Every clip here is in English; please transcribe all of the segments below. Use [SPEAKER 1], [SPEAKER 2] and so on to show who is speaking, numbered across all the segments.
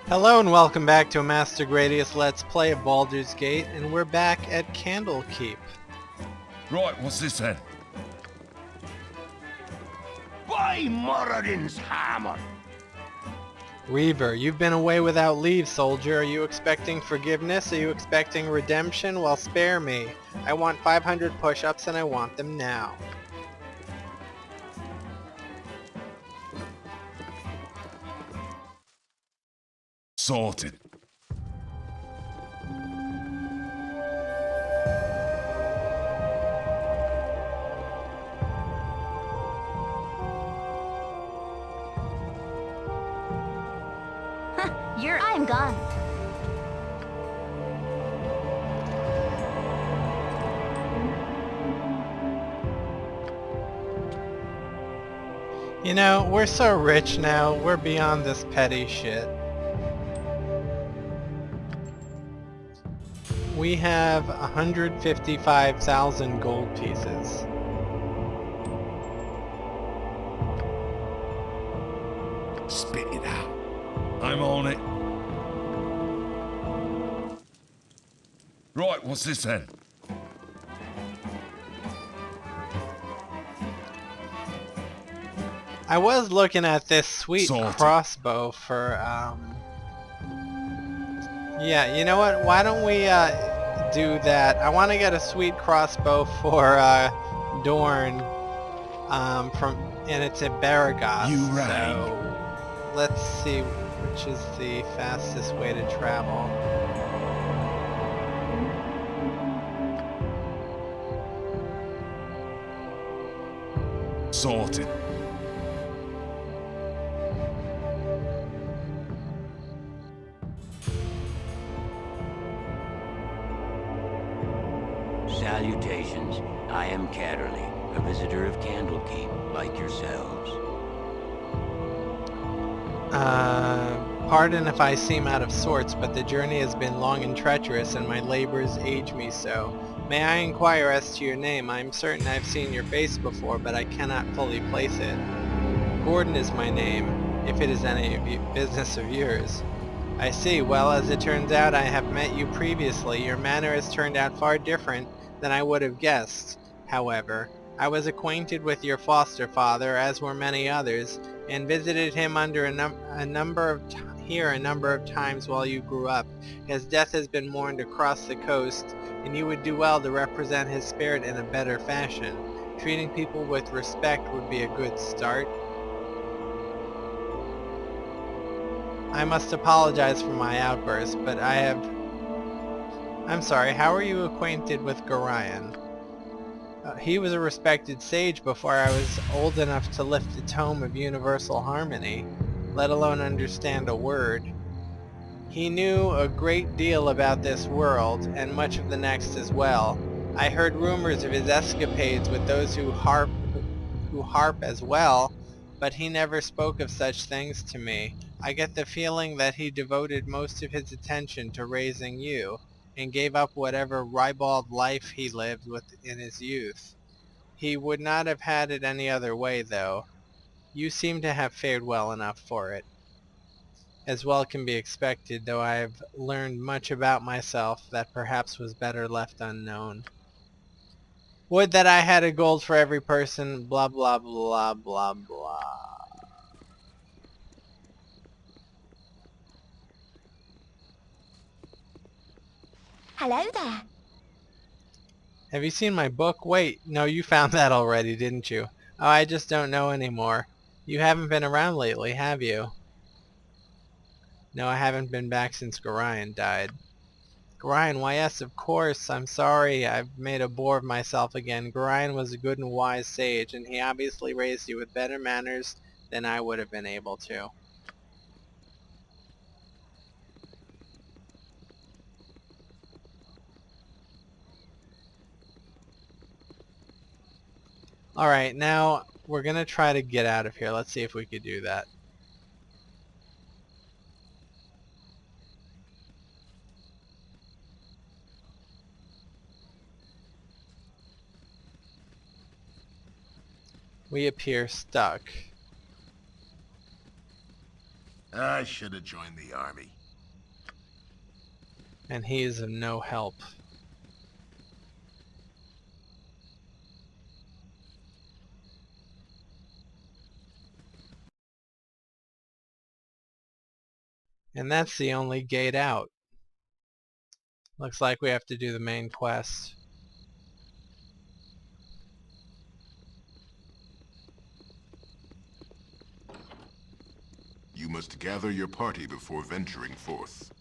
[SPEAKER 1] Hello and welcome back to a Master Gradius Let's Play of Baldur's Gate, and we're back at Candlekeep.
[SPEAKER 2] Right, what's this then?
[SPEAKER 3] By Moradin's hammer!
[SPEAKER 1] Reaver, you've been away without leave, soldier. Are you expecting forgiveness? Are you expecting redemption? Well, spare me. I want 500 push-ups and I want them now.
[SPEAKER 2] Sorted.
[SPEAKER 4] I'm gone.
[SPEAKER 1] You know, we're so rich now, we're beyond this petty shit. We have 155,000 gold pieces.
[SPEAKER 2] Spit it out. I'm on it. Right, what's this then?
[SPEAKER 1] I was looking at this sweet
[SPEAKER 2] Sorted.
[SPEAKER 1] crossbow for, yeah, you know what? Why don't we, do that? I want to get a sweet crossbow for, Dorn, and it's at Baragoth,
[SPEAKER 2] You rang.
[SPEAKER 1] so let's see which is the fastest way to travel.
[SPEAKER 2] Sorted.
[SPEAKER 3] Salutations. I am Catterley, a visitor of Candlekeep, like yourselves.
[SPEAKER 1] Pardon if I seem out of sorts, but the journey has been long and treacherous, and my labors age me so. May I inquire as to your name? I am certain I've seen your face before, but I cannot fully place it. Gordon is my name, if it is any business of yours. I see. Well, as it turns out, I have met you previously. Your manner has turned out far different than I would have guessed. However, I was acquainted with your foster father, as were many others, and visited him under a number of times while you grew up. His death has been mourned across the coast, and you would do well to represent his spirit in a better fashion. Treating people with respect would be a good start. I must apologize for my outburst, but I'm sorry, how are you acquainted with Gorion? He was a respected sage before I was old enough to lift the tome of universal harmony, let alone understand a word. He knew a great deal about this world, and much of the next as well. I heard rumors of his escapades with those who harp as well, but he never spoke of such things to me. I get the feeling that he devoted most of his attention to raising you, and gave up whatever ribald life he lived with in his youth. He would not have had it any other way, though. You seem to have fared well enough for it. As well can be expected, though I have learned much about myself that perhaps was better left unknown. Would that I had a gold for every person, blah blah blah blah blah.
[SPEAKER 4] Hello there.
[SPEAKER 1] Have you seen my book? Wait, no, you found that already, didn't you? Oh, I just don't know anymore. You haven't been around lately, have you? No, I haven't been back since Gorion died. Gorion, why yes, of course. I'm sorry I've made a bore of myself again. Gorion was a good and wise sage, and he obviously raised you with better manners than I would have been able to. Alright, now we're gonna try to get out of here. Let's see if we could do that. We appear stuck.
[SPEAKER 2] I should have joined the army.
[SPEAKER 1] And he is of no help. And that's the only gate out. Looks like we have to do the main quest.
[SPEAKER 2] You must gather your party before venturing forth.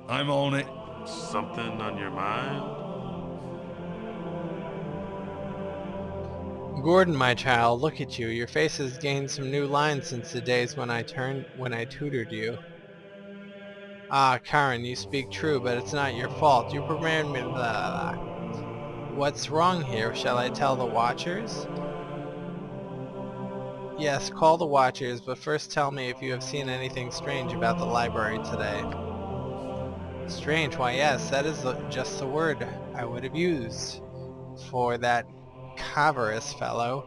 [SPEAKER 2] I'm on it.
[SPEAKER 5] Something on your mind?
[SPEAKER 1] Gordon, my child, look at you. Your face has gained some new lines since the days when I tutored you. Ah, Karen, you speak true, but it's not your fault. You prepared me. Blah, blah, blah. What's wrong here? Shall I tell the Watchers? Yes, call the Watchers, but first tell me if you have seen anything strange about the library today. Strange? Why yes, that is just the word I would have used for that cavernous fellow.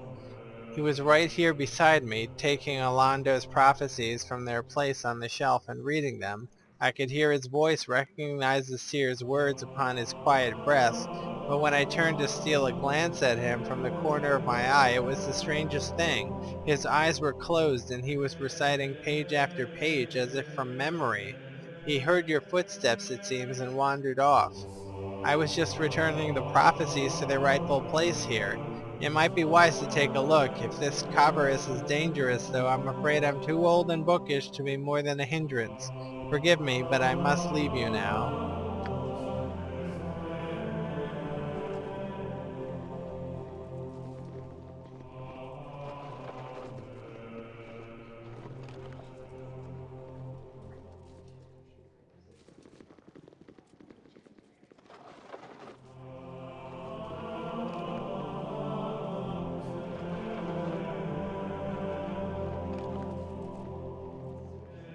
[SPEAKER 1] He was right here beside me, taking Alando's prophecies from their place on the shelf and reading them. I could hear his voice, recognize the seer's words upon his quiet breath, but when I turned to steal a glance at him from the corner of my eye, it was the strangest thing. His eyes were closed, and he was reciting page after page as if from memory. He heard your footsteps, it seems, and wandered off. I was just returning the prophecies to their rightful place here. It might be wise to take a look. If this Cabarrus is dangerous, though, I'm afraid I'm too old and bookish to be more than a hindrance. Forgive me, but I must leave you now.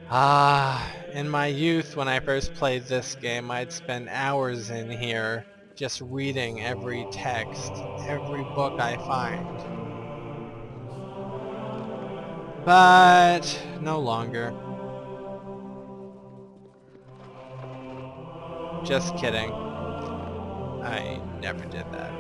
[SPEAKER 1] Ah, in my youth when I first played this game, I'd spend hours in here just reading every text, every book I find. But no longer. Just kidding. I never did that.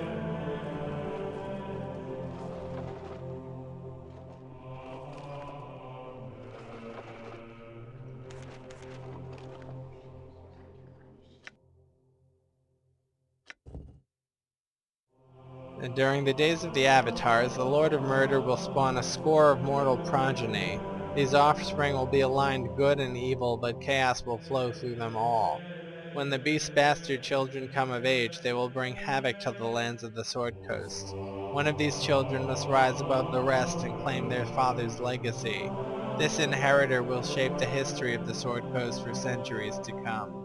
[SPEAKER 1] And during the days of the Avatars, the Lord of Murder will spawn a score of mortal progeny. These offspring will be aligned good and evil, but chaos will flow through them all. When the beast bastard children come of age, they will bring havoc to the lands of the Sword Coast. One of these children must rise above the rest and claim their father's legacy. This inheritor will shape the history of the Sword Coast for centuries to come.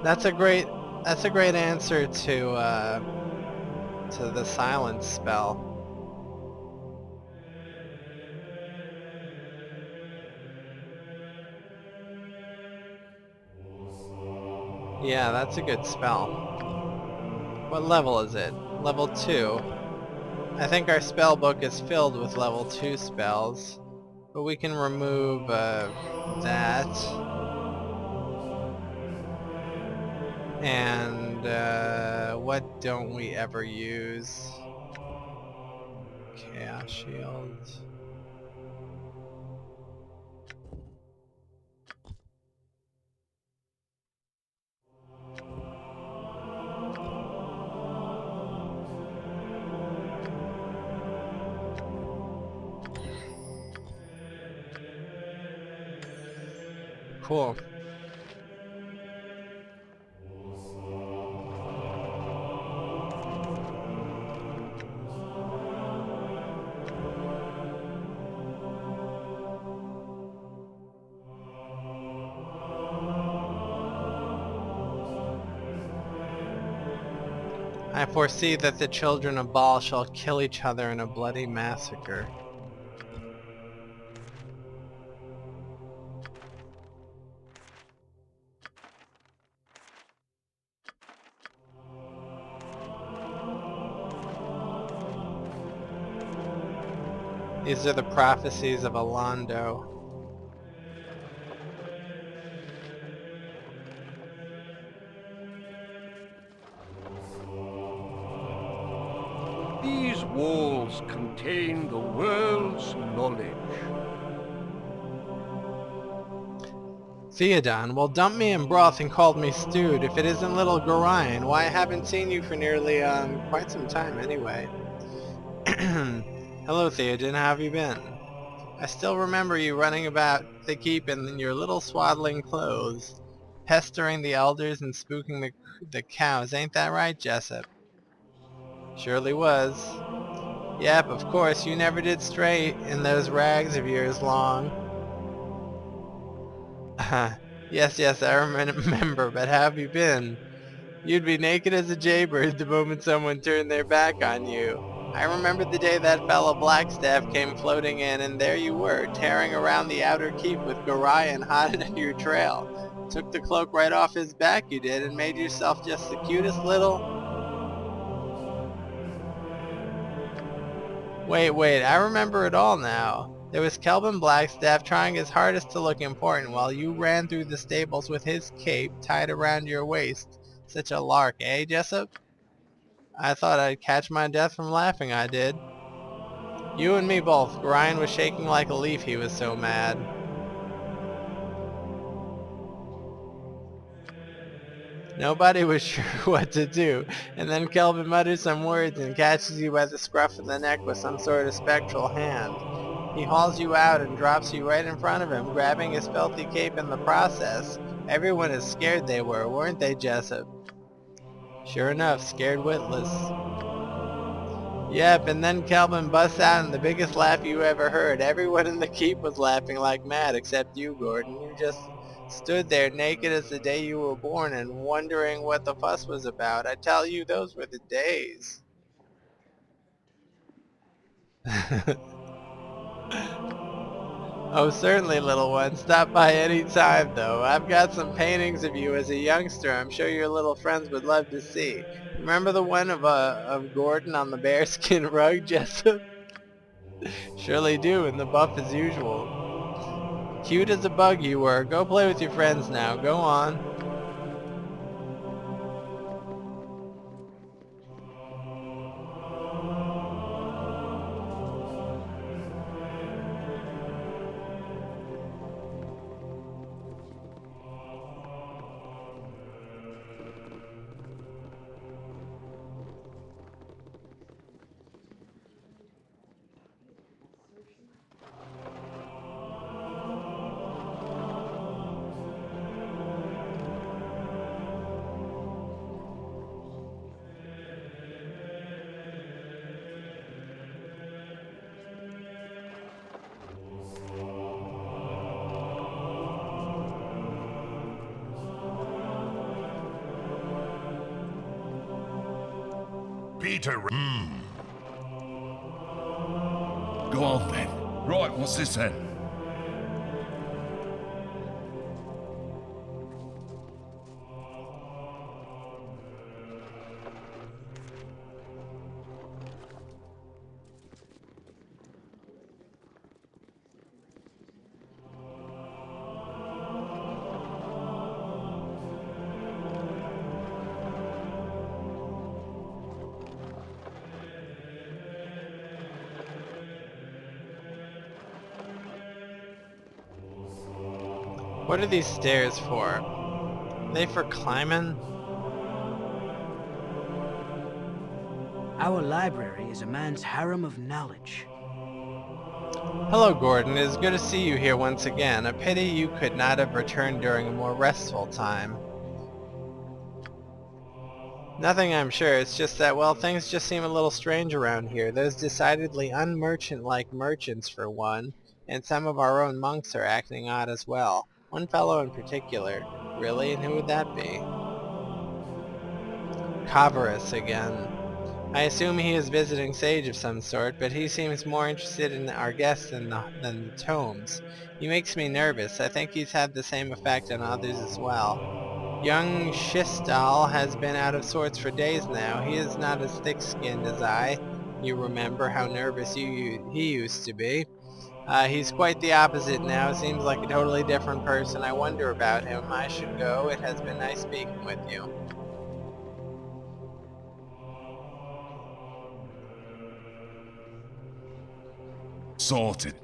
[SPEAKER 1] That's a great answer to the silence spell. Yeah, that's a good spell. What level is it? Level 2. I think our spell book is filled with level 2 spells, but we can remove that. And what don't we ever use? Chaos Shield. Cool. I foresee that the children of Baal shall kill each other in a bloody massacre. These are the prophecies of Alando.
[SPEAKER 6] These walls contain the world's knowledge.
[SPEAKER 1] Theodon, well, dumped me in broth and called me stewed. If it isn't little Gorion, why I haven't seen you for nearly, quite some time anyway. Hello, Theodon, how have you been? I still remember you running about the keep in your little swaddling clothes, pestering the elders and spooking the cows. Ain't that right, Jessup? Surely was. Yep, of course, you never did stray in those rags of yours long. Yes, I remember, but how have you been? You'd be naked as a jaybird the moment someone turned their back on you. I remember the day that fellow Blackstaff came floating in, and there you were, tearing around the outer keep with Gorion hot on your trail. Took the cloak right off his back, you did, and made yourself just the cutest little... Wait, I remember it all now. There was Kelvin Blackstaff trying his hardest to look important while you ran through the stables with his cape tied around your waist. Such a lark, eh, Jessup? I thought I'd catch my death from laughing, I did. You and me both. Ryan was shaking like a leaf, he was so mad. Nobody was sure what to do, and then Kelvin mutters some words and catches you by the scruff of the neck with some sort of spectral hand. He hauls you out and drops you right in front of him, grabbing his filthy cape in the process. Everyone is scared they were, weren't they, Jessup? Sure enough, scared witless. Yep, and then Kelvin busts out in the biggest laugh you ever heard. Everyone in the keep was laughing like mad except you, Gordon. You just stood there naked as the day you were born and wondering what the fuss was about. I tell you, those were the days. Oh, certainly, little one. Stop by any time, though. I've got some paintings of you as a youngster I'm sure your little friends would love to see. Remember the one of Gordon on the bearskin rug, Jessup? Surely do, and the buff as usual. Cute as a bug you were. Go play with your friends now. Go on.
[SPEAKER 2] Peter. Go on then. Right, what's this then?
[SPEAKER 1] What are these stairs for? Are they for climbing?
[SPEAKER 7] Our library is a man's harem of knowledge.
[SPEAKER 1] Hello, Gordon. It is good to see you here once again. A pity you could not have returned during a more restful time. Nothing, I'm sure. It's just that, well, things just seem a little strange around here. There's decidedly unmerchant-like merchants, for one, and some of our own monks are acting odd as well. One fellow in particular. Really? And who would that be? Kavaris again. I assume he is visiting sage of some sort, but he seems more interested in our guests than the tomes. He makes me nervous. I think he's had the same effect on others as well. Young Shistal has been out of sorts for days now. He is not as thick-skinned as I. You remember how nervous he used to be. He's quite the opposite now. Seems like a totally different person. I wonder about him. I should go. It has been nice speaking with you.
[SPEAKER 2] Sorted.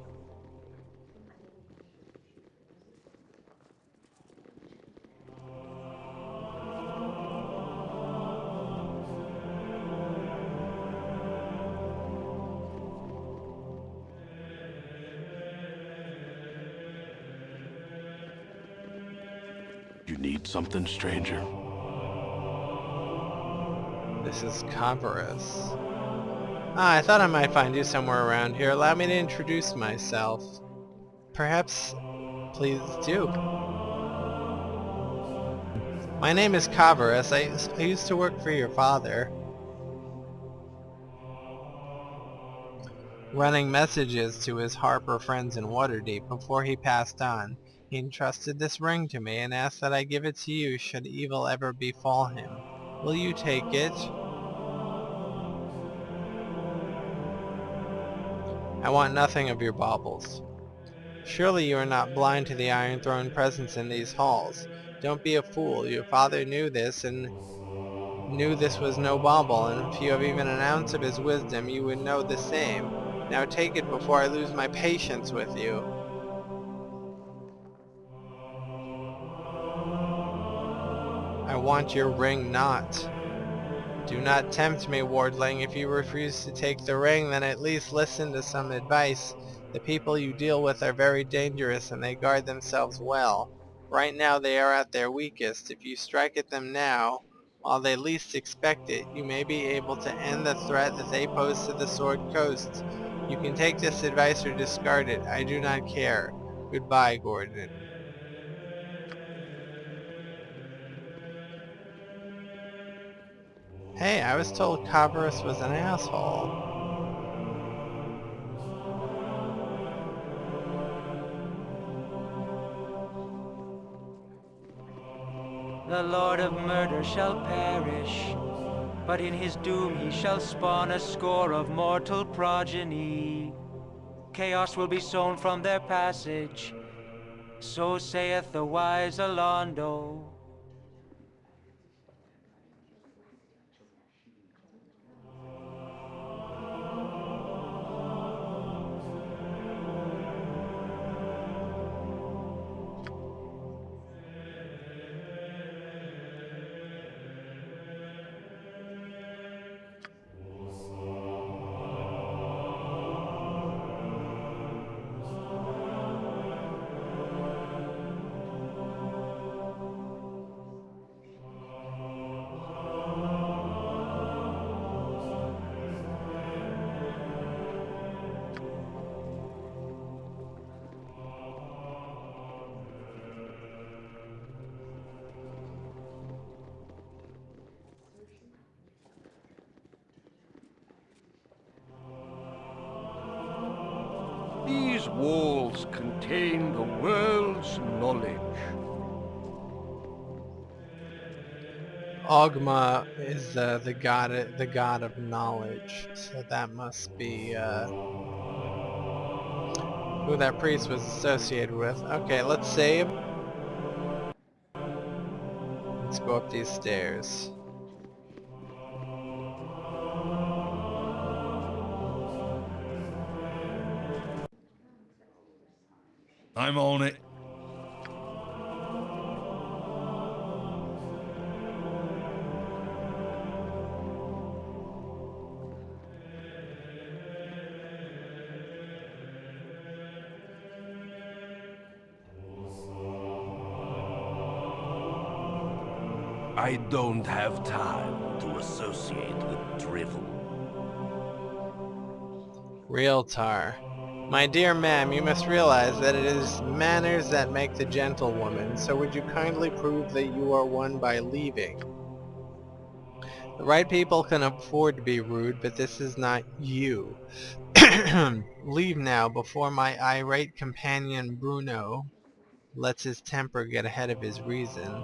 [SPEAKER 6] You need something, stranger?
[SPEAKER 1] This is Kavaris. I thought I might find you somewhere around here. Allow me to introduce myself. Perhaps, please do. My name is Kavaris. I used to work for your father, running messages to his Harper friends in Waterdeep before he passed on. He entrusted this ring to me and asked that I give it to you should evil ever befall him. Will you take it? I want nothing of your baubles. Surely you are not blind to the Iron Throne presence in these halls. Don't be a fool. Your father knew this and knew this was no bauble, and if you have even an ounce of his wisdom, you would know the same. Now take it before I lose my patience with you. I want your ring not. Do not tempt me, Wardling. If you refuse to take the ring, then at least listen to some advice. The people you deal with are very dangerous and they guard themselves well. Right now they are at their weakest. If you strike at them now, while they least expect it, you may be able to end the threat that they pose to the Sword Coast. You can take this advice or discard it. I do not care. Goodbye, Gordon. Hey, I was told Kavaris was an asshole.
[SPEAKER 8] The Lord of Murder shall perish, but in his doom he shall spawn a score of mortal progeny. Chaos will be sown from their passage, so saith the wise Alondo.
[SPEAKER 6] These walls contain the world's knowledge.
[SPEAKER 1] Ogma is the god of knowledge, so that must be who that priest was associated with. Okay, let's save. Let's go up these stairs.
[SPEAKER 2] I'm on it.
[SPEAKER 6] I don't have time to associate with drivel.
[SPEAKER 1] Realtar. My dear ma'am, you must realize that it is manners that make the gentlewoman, so would you kindly prove that you are one by leaving? The right people can afford to be rude, but this is not you. Leave now before my irate companion Bruno lets his temper get ahead of his reason.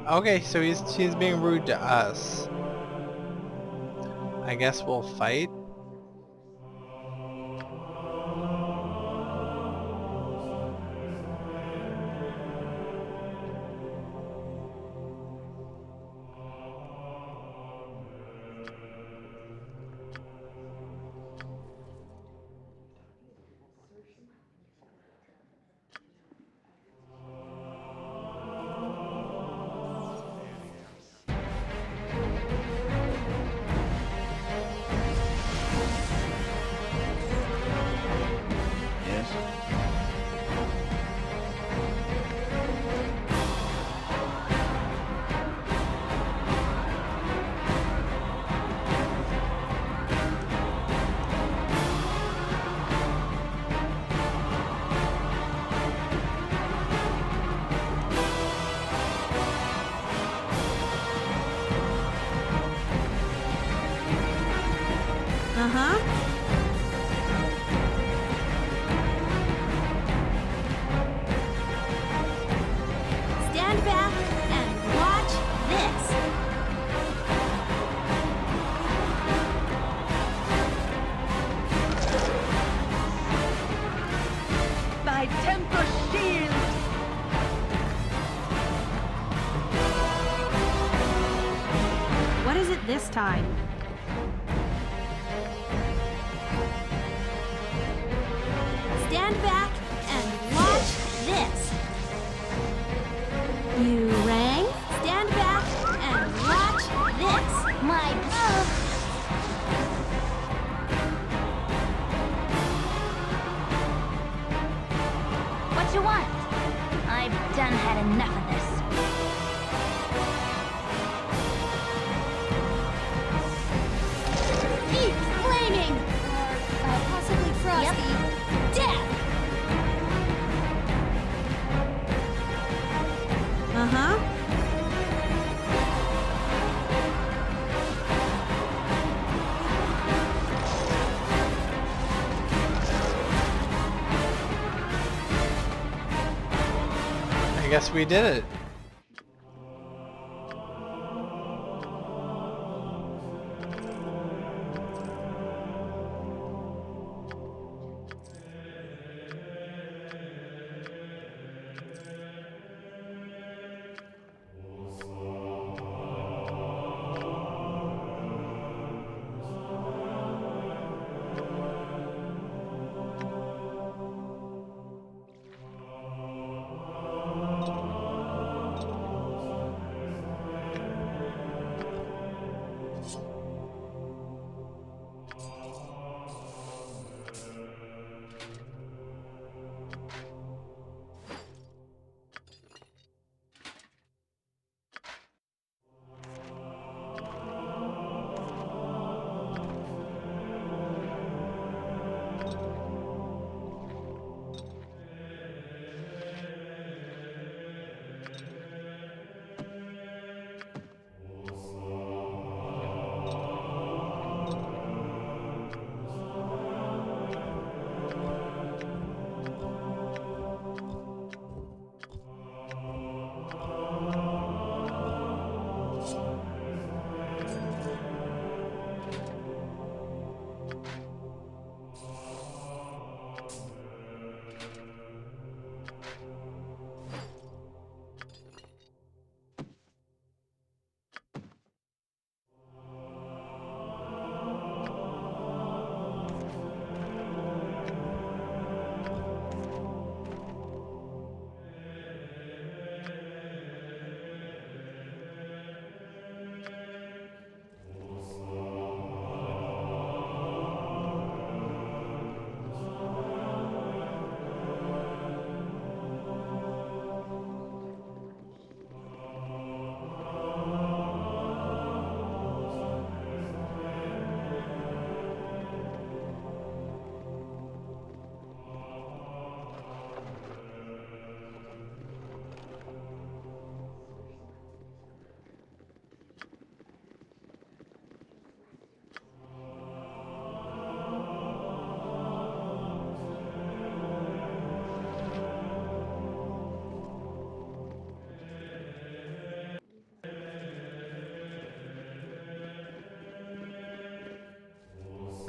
[SPEAKER 1] Okay, so he's being rude to us. I guess we'll fight.
[SPEAKER 9] Uh-huh. Stand back and watch this.
[SPEAKER 10] My temper shield!
[SPEAKER 9] What is it this time? Stand back and watch this. You rang? Stand back and watch this.
[SPEAKER 4] My love. What you want? I've done had enough of this.
[SPEAKER 9] Eat flaming! Or possibly frosty. Death! Uh-huh.
[SPEAKER 1] I guess we did it.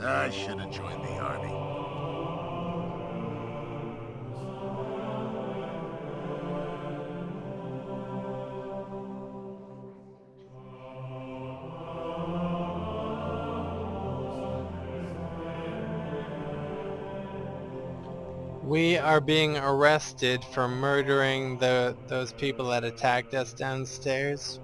[SPEAKER 2] I should have joined the army.
[SPEAKER 1] We are being arrested for murdering those people that attacked us downstairs.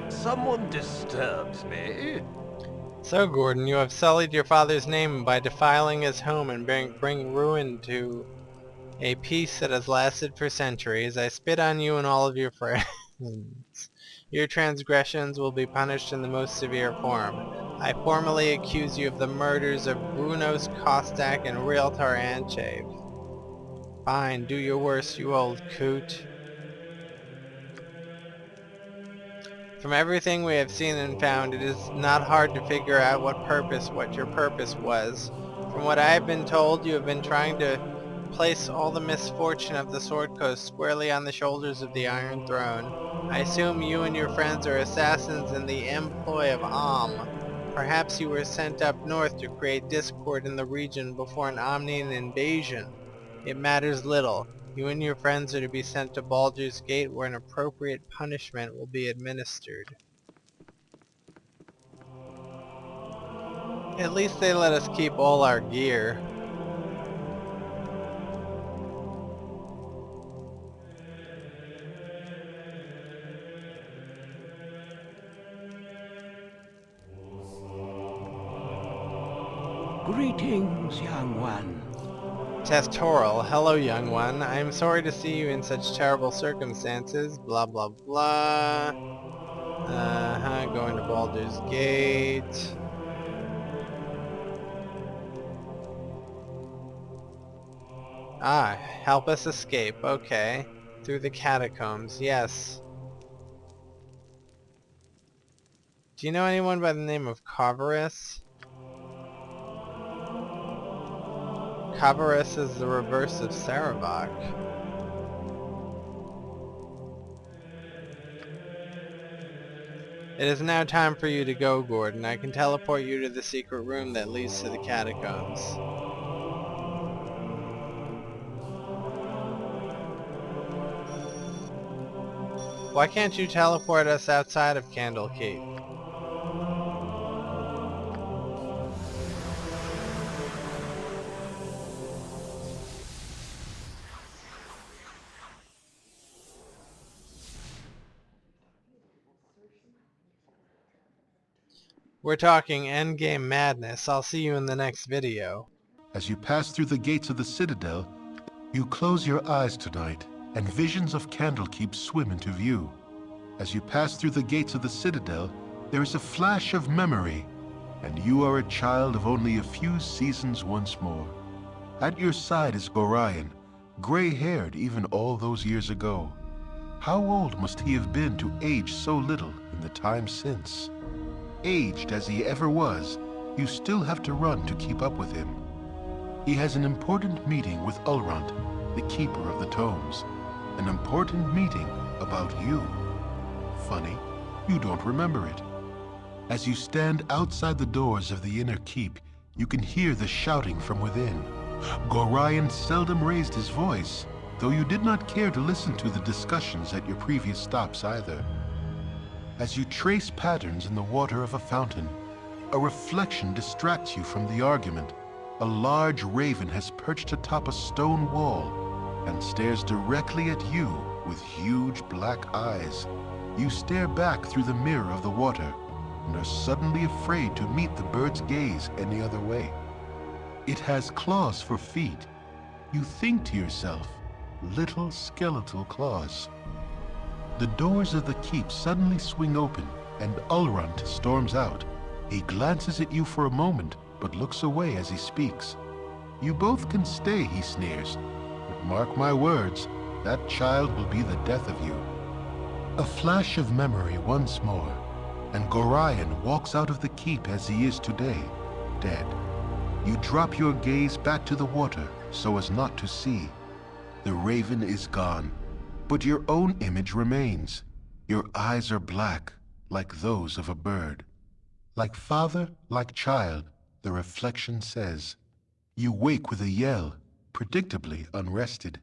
[SPEAKER 6] Someone disturbs me.
[SPEAKER 1] So, Gordon, you have sullied your father's name by defiling his home and bring ruin to a peace that has lasted for centuries. I spit on you and all of your friends. Your transgressions will be punished in the most severe form. I formally accuse you of the murders of Brunos Kostak and Realtar Anchave. Fine, do your worst, you old coot. From everything we have seen and found, it is not hard to figure out what your purpose was. From what I have been told, you have been trying to place all the misfortune of the Sword Coast squarely on the shoulders of the Iron Throne. I assume you and your friends are assassins in the employ of Perhaps you were sent up north to create discord in the region before an Omnian invasion. It matters little. You and your friends are to be sent to Baldur's Gate where an appropriate punishment will be administered. At least they let us keep all our gear.
[SPEAKER 3] Greetings, young one.
[SPEAKER 1] Testoral, hello young one. I am sorry to see you in such terrible circumstances. Blah blah blah. Going to Baldur's Gate. Help us escape. Okay. Through the catacombs, yes. Do you know anyone by the name of Kavaris? Kavaris is the reverse of Sarevok. It is now time for you to go, Gordon. I can teleport you to the secret room that leads to the catacombs. Why can't you teleport us outside of Candlekeep? We're talking endgame madness. I'll see you in the next video.
[SPEAKER 11] As you pass through the gates of the Citadel, you close your eyes tonight, and visions of Candlekeep swim into view. As you pass through the gates of the Citadel, there is a flash of memory, and you are a child of only a few seasons once more. At your side is Gorion, gray-haired even all those years ago. How old must he have been to age so little in the time since? Aged as he ever was, you still have to run to keep up with him. He has an important meeting with Ulrant, the keeper of the tomes. An important meeting about you. Funny, you don't remember it. As you stand outside the doors of the inner keep, you can hear the shouting from within. Gorion seldom raised his voice, though you did not care to listen to the discussions at your previous stops either. As you trace patterns in the water of a fountain, a reflection distracts you from the argument. A large raven has perched atop a stone wall and stares directly at you with huge black eyes. You stare back through the mirror of the water and are suddenly afraid to meet the bird's gaze any other way. It has claws for feet. You think to yourself, little skeletal claws. The doors of the keep suddenly swing open, and Ulrund storms out. He glances at you for a moment, but looks away as he speaks. You both can stay, he sneers. But mark my words, that child will be the death of you. A flash of memory once more, and Gorion walks out of the keep as he is today, dead. You drop your gaze back to the water so as not to see. The raven is gone, but your own image remains. Your eyes are black, like those of a bird. Like father, like child, the reflection says. You wake with a yell, predictably unrested.